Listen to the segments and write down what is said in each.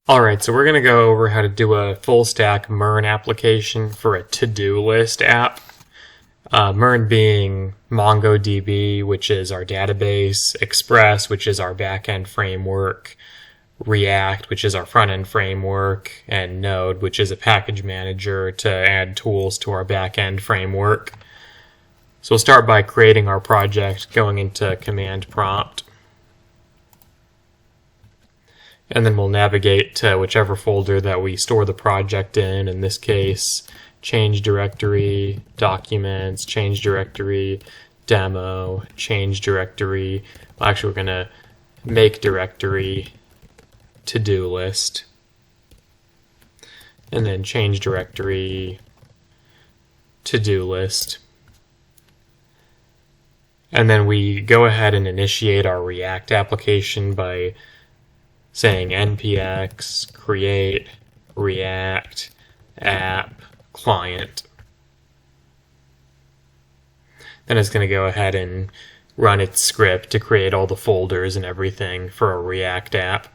Alright, so we're going to go over how to do a full stack MERN application for a to-do list app. MERN being MongoDB, which is our database, Express, which is our backend framework, React, which is our front-end framework, and Node, which is a package manager to add tools to our backend framework. So we'll start by creating our project, going into command prompt. And then we'll navigate to whichever folder that we store the project in this case, change directory, documents, change directory, demo, change directory. Well, actually, we're going to make directory, to-do list, and then change directory, to-do list. And then we go ahead and initiate our React application by saying npx create react app client. Then it's going to go ahead and run its script to create all the folders and everything for a React app.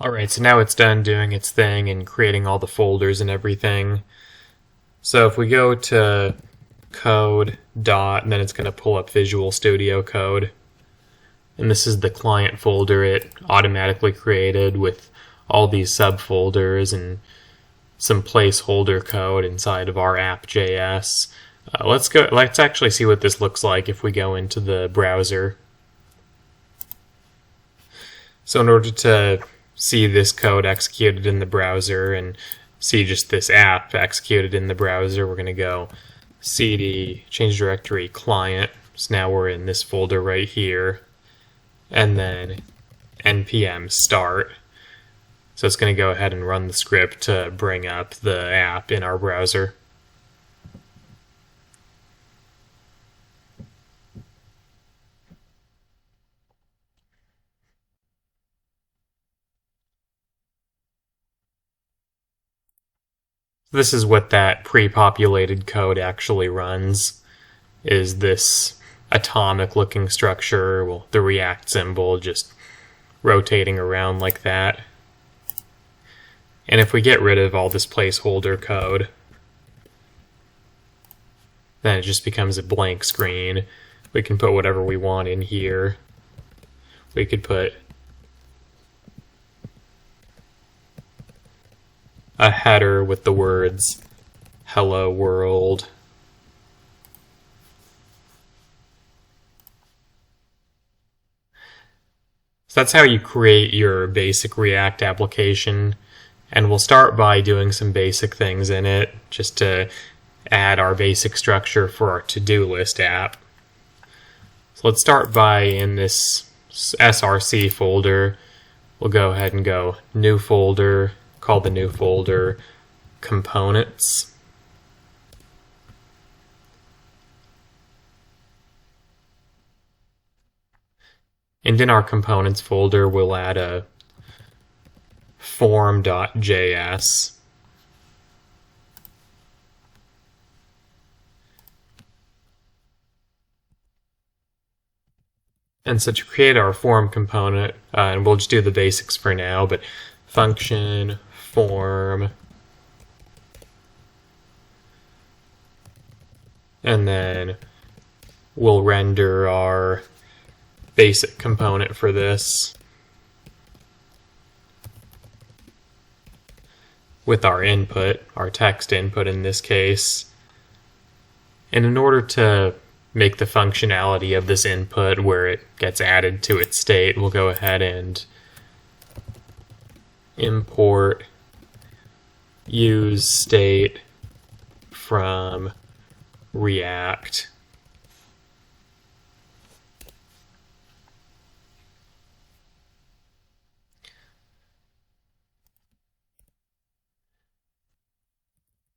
Alright, so now it's done doing its thing and creating all the folders and everything. So if we go to code dot, and then it's going to pull up Visual Studio Code. And this is the client folder it automatically created with all these subfolders and some placeholder code inside of our app.js. Let's actually see what this looks like if we go into the browser. So in order to see this code executed in the browser and see just this app executed in the browser, we're going to go cd change directory client. So now we're in this folder right here, and then npm start. So it's going to go ahead and run the script to bring up the app in our browser. This is what that pre-populated code actually runs, is this atomic looking structure, well, the React symbol just rotating around like that. And if we get rid of all this placeholder code, then it just becomes a blank screen. We can put whatever we want in here. We could put a header with the words hello world. So that's how you create your basic React application, and we'll start by doing some basic things in it just to add our basic structure for our to-do list app. So let's start by, in this src folder, we'll go ahead and go new folder, call the new folder components. And in our components folder, we'll add a form.js. And so to create our form component, and we'll just do the basics for now, but function form, and then we'll render our basic component for this with our input, our text input in this case. And in order to make the functionality of this input where it gets added to its state, we'll go ahead and import use state from React.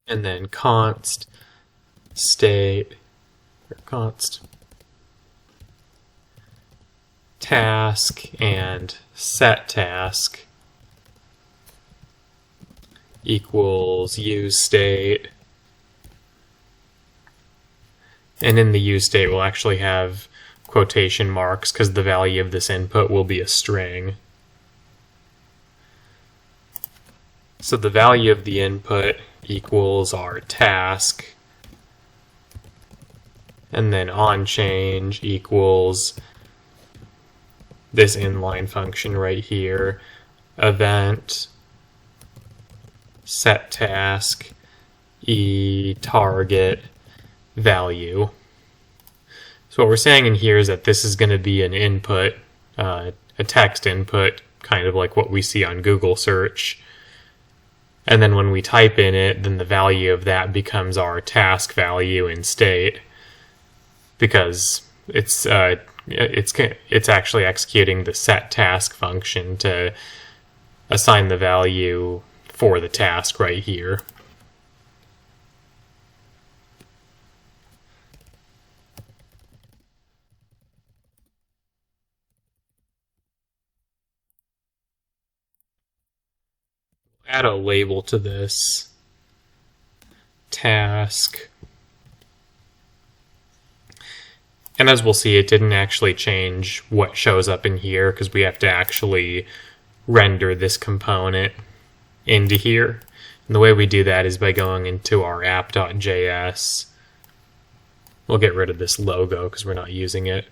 And then const state, or const task and set task equals use state. And in the use state we'll actually have quotation marks because the value of this input will be a string. So the value of the input equals our task, and then onChange equals this inline function right here, event set task e target value. So what we're saying in here is that this is going to be an input, a text input, kind of like what we see on Google search. And then when we type in it, then the value of that becomes our task value in state, because it's actually executing the set task function to assign the value for the task right here. Add a label to this task. And as we'll see, it didn't actually change what shows up in here because we have to actually render this component into here. And the way we do that is by going into our app.js. We'll get rid of this logo because we're not using it,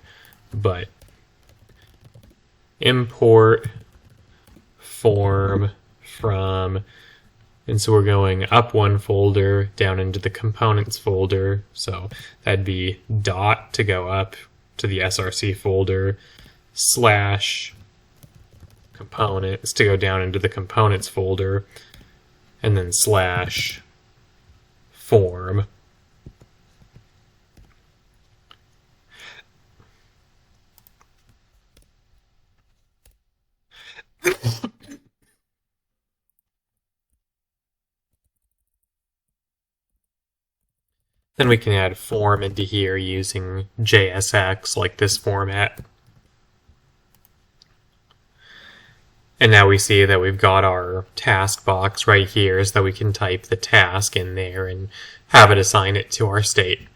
but import form from, and so we're going up one folder down into the components folder, so that'd be dot to go up to the src folder, slash components to go down into the components folder, and then slash form. Then we can add form into here using JSX, like this format. And now we see that we've got our task box right here so that we can type the task in there and have it assign it to our state.